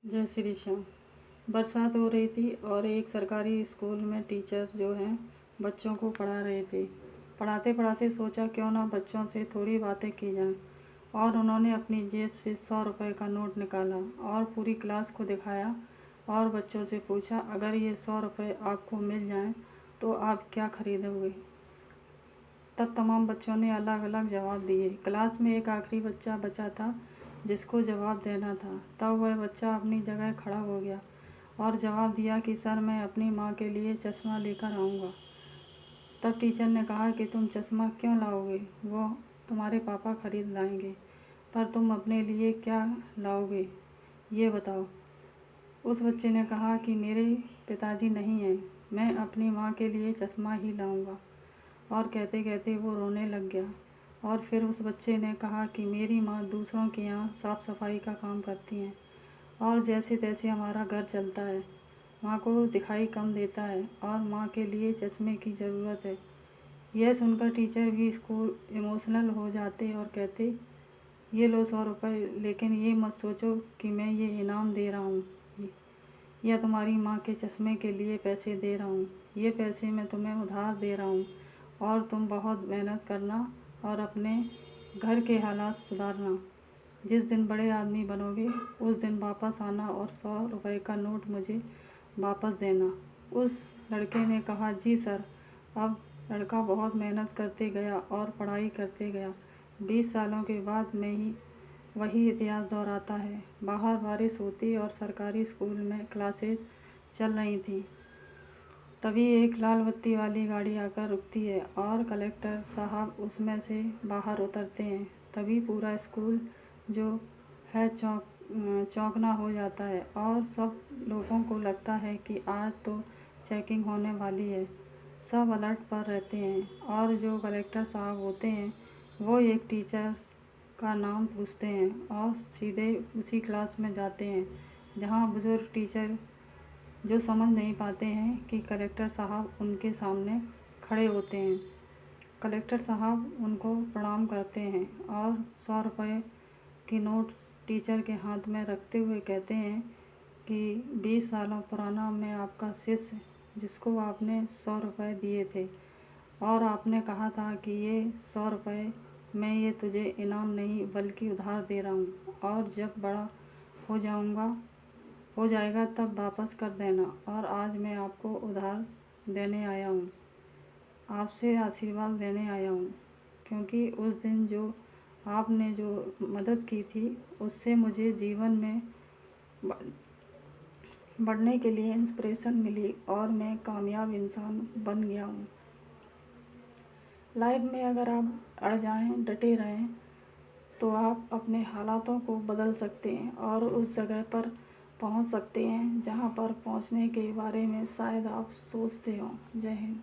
जय श्री श्याम। बरसात हो रही थी और एक सरकारी स्कूल में टीचर जो हैं बच्चों को पढ़ा रहे थे। पढ़ाते पढ़ाते सोचा क्यों ना बच्चों से थोड़ी बातें की जाएं, और उन्होंने अपनी जेब से 100 रुपये का नोट निकाला और पूरी क्लास को दिखाया और बच्चों से पूछा, अगर ये 100 रुपये आपको मिल जाएं तो आप क्या खरीदोगे। तब तमाम बच्चों ने अलग अलग जवाब दिए। क्लास में एक आखिरी बच्चा बचा था जिसको जवाब देना था। तब वह बच्चा अपनी जगह खड़ा हो गया और जवाब दिया कि सर, मैं अपनी माँ के लिए चश्मा लेकर आऊँगा। तब टीचर ने कहा कि तुम चश्मा क्यों लाओगे, वो तुम्हारे पापा खरीद लाएंगे, पर तुम अपने लिए क्या लाओगे ये बताओ। उस बच्चे ने कहा कि मेरे पिताजी नहीं हैं, मैं अपनी माँ के लिए चश्मा ही लाऊंगा। और कहते कहते वो रोने लग गया। और फिर उस बच्चे ने कहा कि मेरी माँ दूसरों के यहाँ साफ़ सफाई का काम करती हैं और जैसे तैसे हमारा घर चलता है। माँ को दिखाई कम देता है और माँ के लिए चश्मे की ज़रूरत है। यह सुनकर टीचर भी स्कूल इमोशनल हो जाते और कहते, ये लो 100 रुपये, लेकिन ये मत सोचो कि मैं ये इनाम दे रहा हूँ या तुम्हारी माँ के चश्मे के लिए पैसे दे रहा हूँ। ये पैसे मैं तुम्हें उधार दे रहा हूँ और तुम बहुत मेहनत करना और अपने घर के हालात सुधारना। जिस दिन बड़े आदमी बनोगे उस दिन वापस आना और 100 रुपये का नोट मुझे वापस देना। उस लड़के ने कहा, जी सर। अब लड़का बहुत मेहनत करते गया और पढ़ाई करते गया। 20 सालों के बाद में ही वही इतिहास दोहराता है। बाहर बारिश होती और सरकारी स्कूल में क्लासेस चल रही थीं। तभी एक लाल बत्ती वाली गाड़ी आकर रुकती है और कलेक्टर साहब उसमें से बाहर उतरते हैं। तभी पूरा स्कूल जो है चौंकना हो जाता है और सब लोगों को लगता है कि आज तो चेकिंग होने वाली है। सब अलर्ट पर रहते हैं और जो कलेक्टर साहब होते हैं वो एक टीचर का नाम पूछते हैं और सीधे उसी क्लास में जाते हैं जहाँ बुजुर्ग टीचर जो समझ नहीं पाते हैं कि कलेक्टर साहब उनके सामने खड़े होते हैं। कलेक्टर साहब उनको प्रणाम करते हैं और 100 रुपये की नोट टीचर के हाथ में रखते हुए कहते हैं कि 20 सालों पुराना मैं आपका शिष्य, जिसको आपने 100 रुपये दिए थे और आपने कहा था कि ये 100 रुपये मैं ये तुझे इनाम नहीं बल्कि उधार दे रहा हूँ और जब बड़ा हो जाएगा तब वापस कर देना। और आज मैं आपको उधार देने आया हूँ, आपसे आशीर्वाद लेने आया हूँ, क्योंकि उस दिन जो आपने जो मदद की थी उससे मुझे जीवन में बढ़ने के लिए इंस्पिरेशन मिली और मैं कामयाब इंसान बन गया हूँ। लाइफ में अगर आप अड़ जाएं, डटे रहें, तो आप अपने हालातों को बदल सकते हैं और उस जगह पर पहुंच सकते हैं जहां पर पहुंचने के बारे में शायद आप सोचते हो। जय हिंद।